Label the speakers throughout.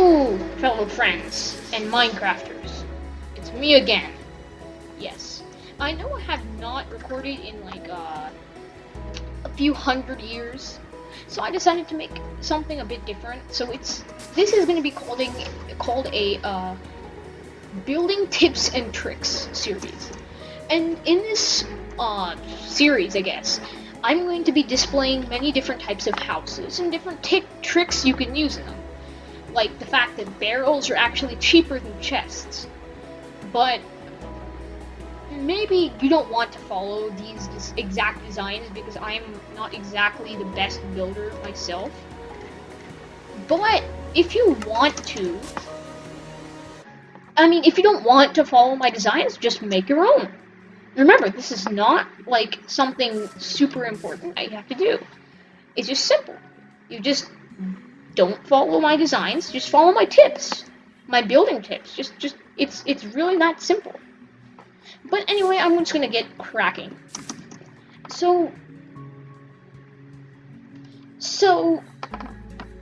Speaker 1: Hello, fellow friends and Minecrafters. It's me again. Yes, I know I have not recorded in like a few hundred years, so I decided to make something a bit different. So this is going to be called a building tips and tricks series, and in this series, I guess, I'm going to be displaying many different types of houses and different tricks you can use in them. Like the fact that barrels are actually cheaper than chests. But maybe you don't want to follow these exact designs because I'm not exactly the best builder myself. But if you want to, if you don't want to follow my designs, just make your own. Remember, this is not like something super important that you have to do. It's just simple. You just don't follow my designs, just follow my tips. My building tips. It's really that simple. But anyway, I'm just gonna get cracking. So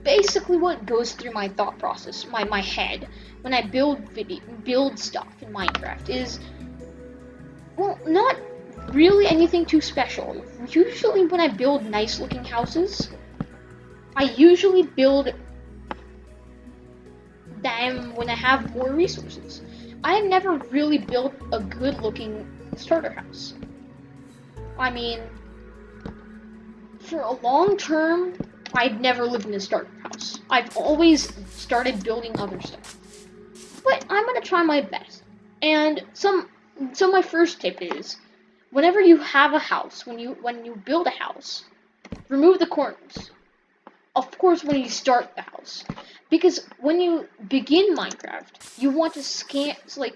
Speaker 1: basically what goes through my thought process, my head, when I build stuff in Minecraft is, well, not really anything too special. Usually when I build nice looking houses, I usually build them when I have more resources. I have never really built a good looking starter house. I mean, for a long term, I've never lived in a starter house. I've always started building other stuff. But I'm gonna try my best. And so my first tip is, whenever you have a house, when you build a house, remove the corners. Of course, when you start the house, because when you begin Minecraft, you want to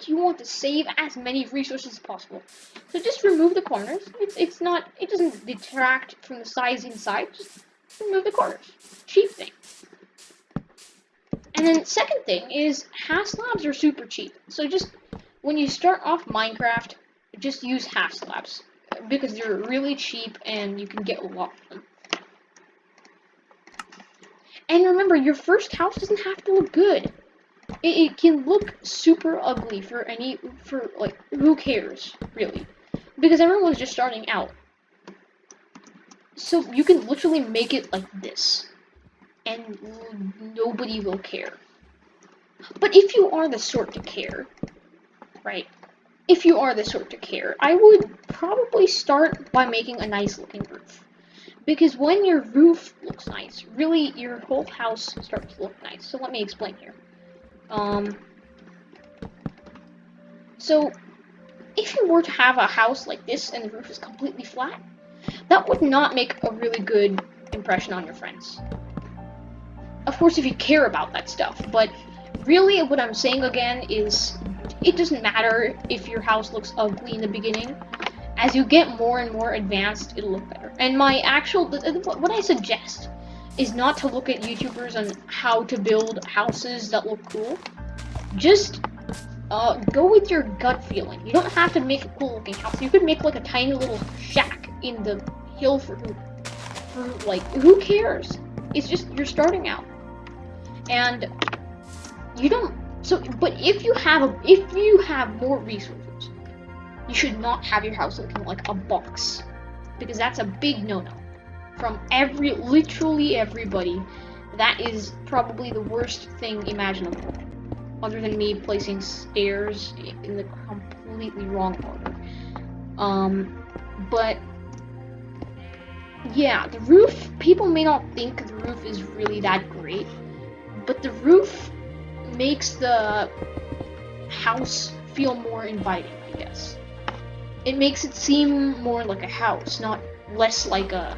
Speaker 1: you want to save as many resources as possible. So just remove the corners. It doesn't detract from the size inside. Just remove the corners. Cheap thing. And then second thing is, half slabs are super cheap. So just when you start off Minecraft, just use half slabs because they're really cheap and you can get a lot of them. And remember, your first house doesn't have to look good. It can look super ugly for who cares, really? Because everyone's just starting out. So you can literally make it like this, and nobody will care. But if you are the sort to care, right? If you are the sort to care, I would probably start by making a nice looking roof. Because when your roof looks nice, really your whole house starts to look nice. So let me explain here. So if you were to have a house like this and the roof is completely flat, that would not make a really good impression on your friends. Of course, if you care about that stuff, but really what I'm saying again is, it doesn't matter if your house looks ugly in the beginning. As you get more and more advanced, it'll look better. And what I suggest is not to look at YouTubers on how to build houses that look cool. Just go with your gut feeling. You don't have to make a cool looking house. You could make like a tiny little shack in the hill for like, who cares? It's just, you're starting out. And you don't, but if you have more resources, you should not have your house looking like a box, because that's a big no-no. From literally everybody, that is probably the worst thing imaginable, other than me placing stairs in the completely wrong order. But yeah, the roof, people may not think the roof is really that great, but the roof makes the house feel more inviting, I guess. It makes it seem more like a house, not less like a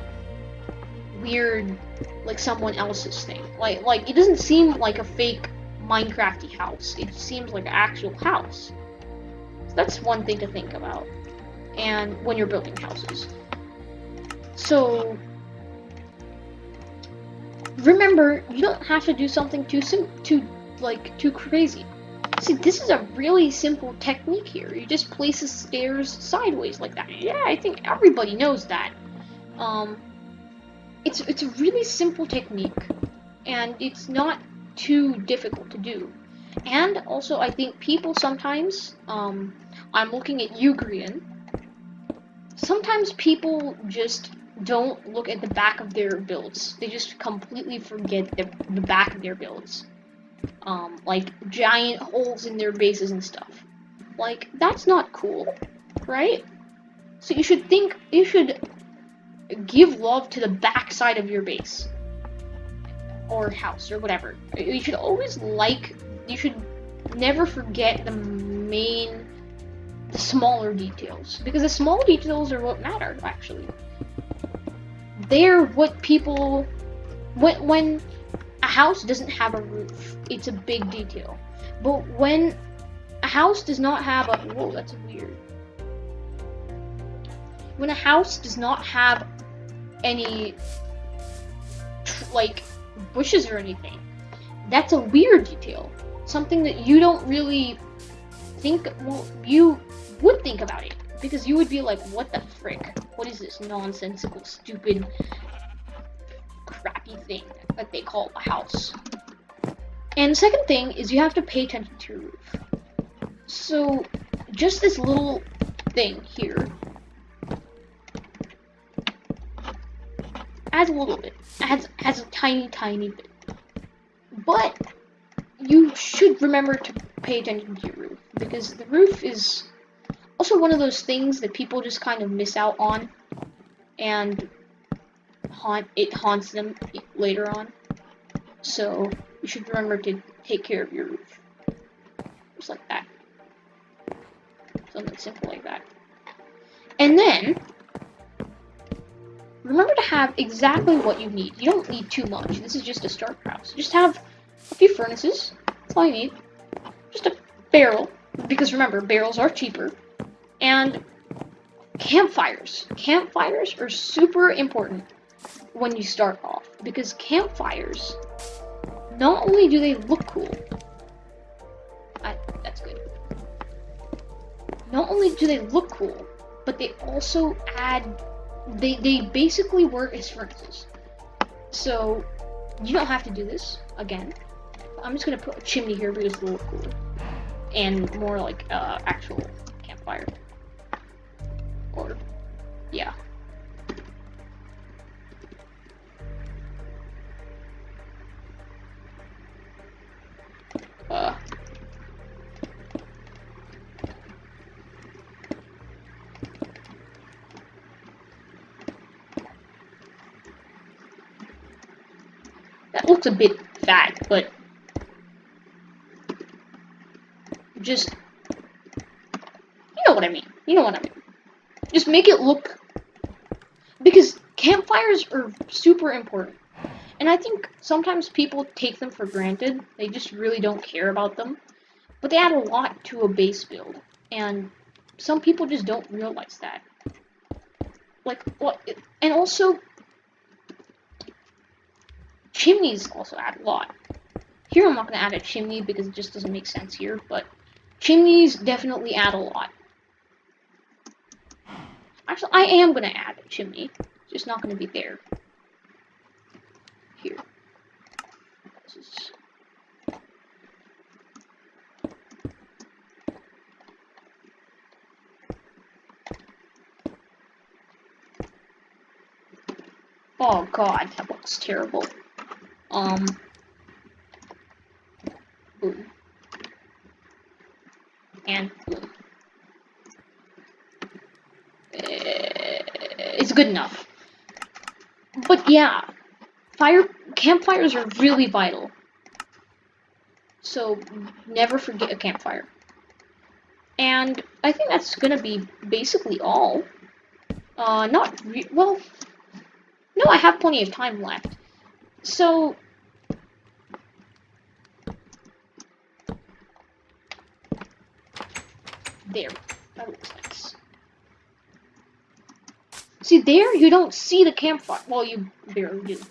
Speaker 1: weird, like someone else's thing. Like it doesn't seem like a fake Minecrafty house. It seems like an actual house. So that's one thing to think about, and when you're building houses. So remember, you don't have to do something too crazy. See, this is a really simple technique here. You just place the stairs sideways like that. Yeah, I think everybody knows that. It's a really simple technique, and it's not too difficult to do. And also, I think people sometimes, I'm looking at you, Grian. Sometimes people just don't look at the back of their builds. They just completely forget the back of their builds. Like giant holes in their bases and stuff. Like, that's not cool, right? So you should give love to the back side of your base. Or house, or whatever. You should never forget the smaller details. Because the small details are what matter, actually. They're what people, when a house doesn't have a roof, it's a big detail. But when a house does not have a, whoa, that's weird. When a house does not have any, like, bushes or anything, that's a weird detail. Something that you don't really think, well, you would think about it. Because you would be like, what the frick? What is this nonsensical, stupid, crappy thing that they call a house? And the second thing is you have to pay attention to your roof. So, just this little thing here adds a little bit. Adds a tiny bit. But you should remember to pay attention to your roof, because the roof is also one of those things that people just kind of miss out on, and it haunts them later on. So you should remember to take care of your roof. Just like that. Something simple like that. And then, remember to have exactly what you need. You don't need too much. This is just a starter house. Just have a few furnaces. That's all you need. Just a barrel. Because remember, barrels are cheaper. And campfires. Campfires are super important when you start off. Because campfires, not only do they look cool. That's good. Not only do they look cool, but they also add, they basically work as furnaces. So, you don't have to do this, again. I'm just gonna put a chimney here because it'll look cooler. And more like, actual campfire. Or, yeah. That looks a bit fat, but just, you know what I mean. You know what I mean. Just make it look, because campfires are super important. And I think sometimes people take them for granted. They just really don't care about them. But they add a lot to a base build. And some people just don't realize that. Like, what? And also, chimneys also add a lot. Here I'm not going to add a chimney because it just doesn't make sense here, but chimneys definitely add a lot. Actually, I am going to add a chimney. It's just not going to be there. Here. This is... Oh god, that looks terrible. Boom. And boom. It's good enough. But yeah, campfires are really vital. So never forget a campfire. And I think that's gonna be basically all. Well, no, I have plenty of time left. So, there. That looks nice. See, there you don't see the campfire. Well, you barely do.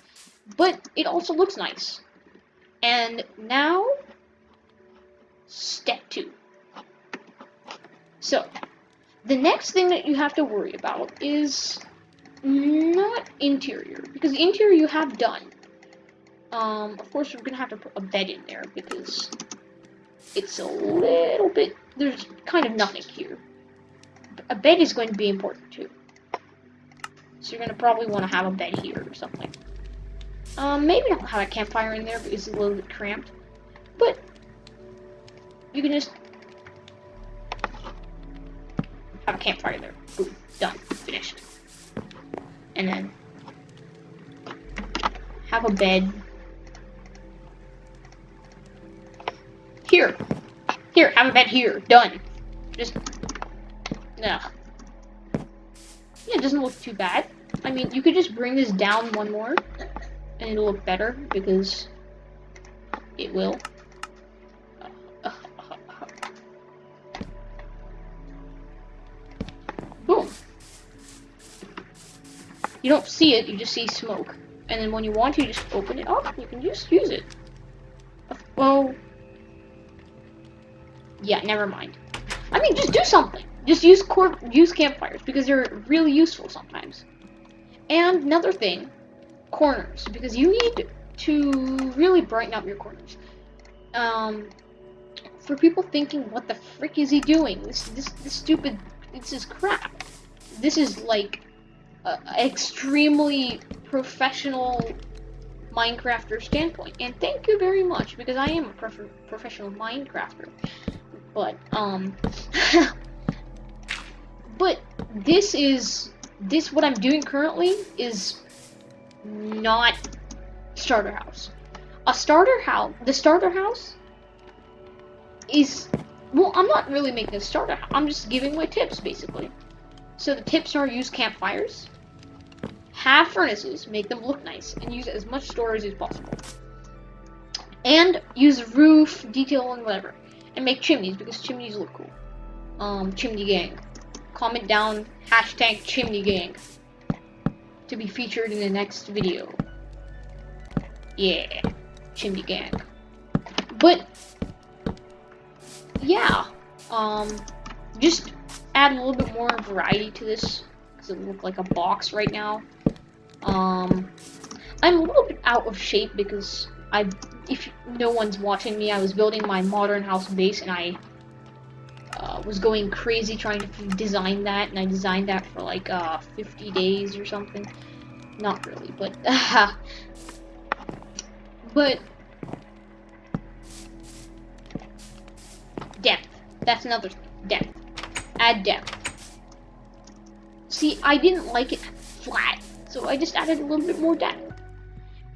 Speaker 1: But it also looks nice. And now, step 2. So, the next thing that you have to worry about is not interior. Because the interior you have done. Of course, we're gonna have to put a bed in there because it's a little bit. There's kind of nothing here. A bed is going to be important too. So you're gonna probably want to have a bed here or something. Maybe not have a campfire in there because it's a little bit cramped. But you can just have a campfire there. Boom, done, finished. And then have a bed. Here, have a bed here. Done. Just, yeah, it doesn't look too bad. I mean, you could just bring this down one more, and it'll look better because it will. Boom. You don't see it, you just see smoke. And then when you want to, you just open it up, you can just use it. Well, yeah, never mind. I mean, just do something. Just use campfires because they're really useful sometimes. And another thing, corners, because you need to really brighten up your corners. For people thinking, what the frick is he doing? This is crap. This is like extremely professional Minecrafter standpoint, and thank you very much because I am a professional Minecrafter. But but what I'm doing currently is not starter house. The starter house is, well, I'm not really making a starter house. I'm just giving away tips basically. So the tips are: use campfires, have furnaces, make them look nice, and use as much storage as possible. And use roof, detail, and whatever. And make chimneys, because chimneys look cool. Chimney gang. Comment down #chimney-gang to be featured in the next video. Yeah, chimney gang. But, yeah. Just add a little bit more variety to this, because it looks like a box right now. I'm a little bit out of shape because if no one's watching me, I was building my modern house base and I was going crazy trying to design that, and I designed that for like 50 days or something. Not really, but but depth. That's another thing. Depth. Add depth. See, I didn't like it flat, so I just added a little bit more depth.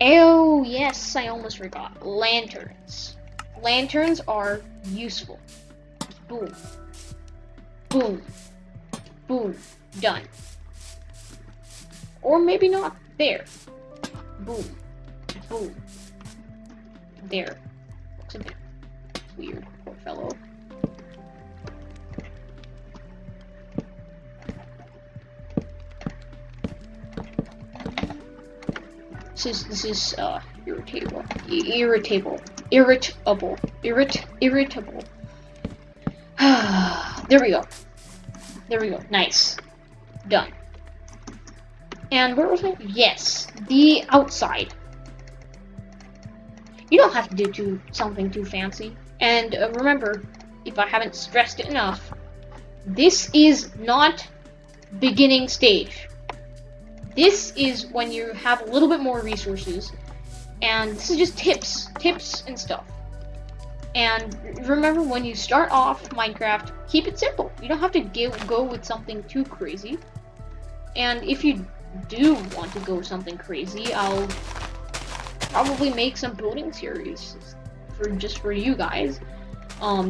Speaker 1: Oh, yes, I almost forgot. Lanterns. Lanterns are useful. Boom. Boom. Boom. Done. Or maybe not. There. Boom. Boom. There. Looks a bit weird, poor fellow. This is irritable. There we go. Nice. Done. And where was I? Yes, the outside. You don't have to do something too fancy. And remember, if I haven't stressed it enough, this is not beginning stage. This is when you have a little bit more resources, and this is just tips and stuff. And remember, when you start off Minecraft, keep it simple. You don't have to go with something too crazy. And if you do want to go something crazy, I'll probably make some building series for you guys.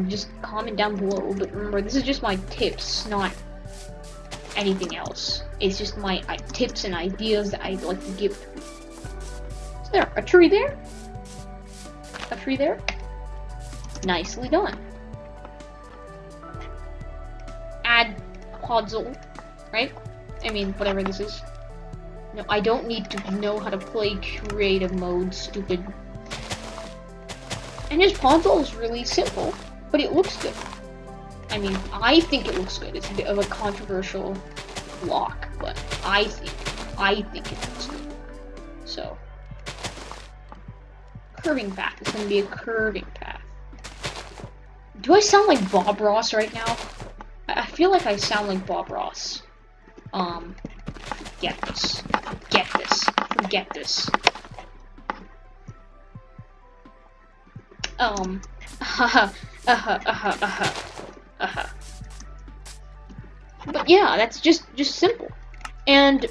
Speaker 1: Just comment down below. But remember, this is just my tips, not anything else. It's just my tips and ideas that I'd like to give. Is there a tree there? A tree there? Nicely done. Add puzzle, right? I mean, whatever this is. No, I don't need to know how to play creative mode, stupid. And this puzzle is really simple, but it looks good. I mean, I think it looks good. It's a bit of a controversial block, but I think it looks good. So, curving path. It's gonna be a curving path. Do I sound like Bob Ross right now? I feel like I sound like Bob Ross. Forget this. Forget this. Forget this. But yeah, that's just simple. And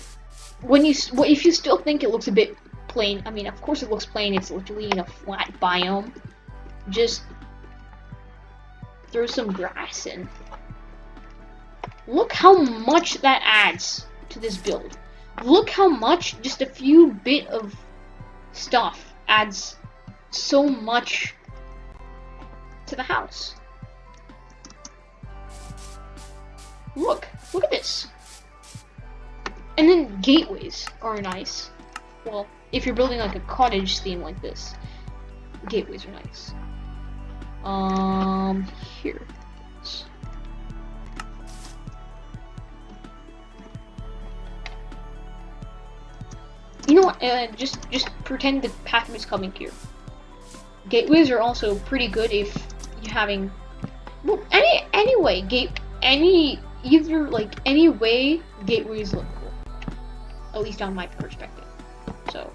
Speaker 1: when if you still think it looks a bit plain, I mean, of course it looks plain. It's literally in a flat biome. Just throw some grass in. Look how much that adds to this build. Look how much just a few bit of stuff adds so much to the house. Look at this. And then gateways are nice. Well, if you're building like a cottage theme like this, gateways are nice. Here. You know what? Just pretend the path is coming here. Gateways are also pretty good if you're having, well, any way gateways look cool. At least on my perspective. So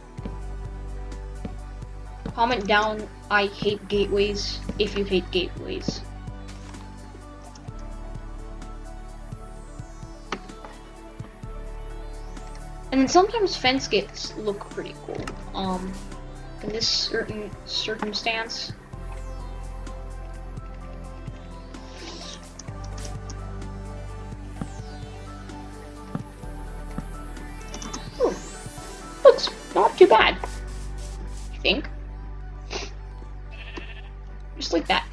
Speaker 1: comment down I hate gateways if you hate gateways. And then sometimes fence gates look pretty cool. In this certain circumstance. Ooh, looks not too bad, I think. Just like that.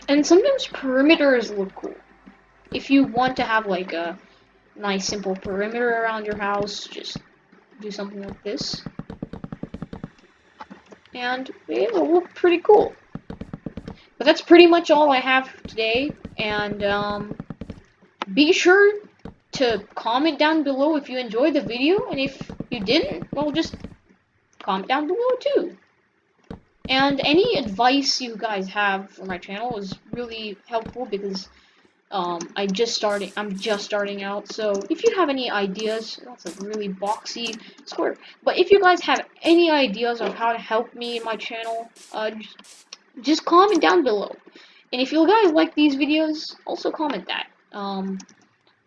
Speaker 1: And sometimes perimeters look cool. If you want to have like a nice simple perimeter around your house, just do something like this. And it will look pretty cool. But that's pretty much all I have today. And be sure to comment down below if you enjoyed the video. And if you didn't, well, just comment down below too. And any advice you guys have for my channel is really helpful because I'm just starting out. So if you have any ideas, that's a really boxy square. But if you guys have any ideas of how to help me in my channel, just comment down below. And if you guys like these videos, also comment that.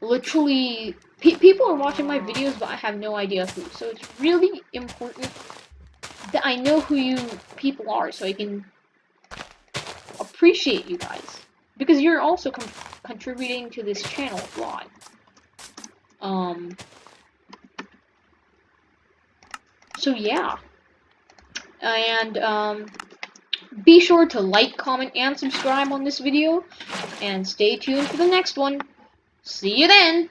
Speaker 1: Literally, people are watching my videos, but I have no idea who. So it's really important that I know who you people are, so I can appreciate you guys, because you're also contributing to this channel a lot. So yeah, and be sure to like, comment, and subscribe on this video, and stay tuned for the next one. See you then.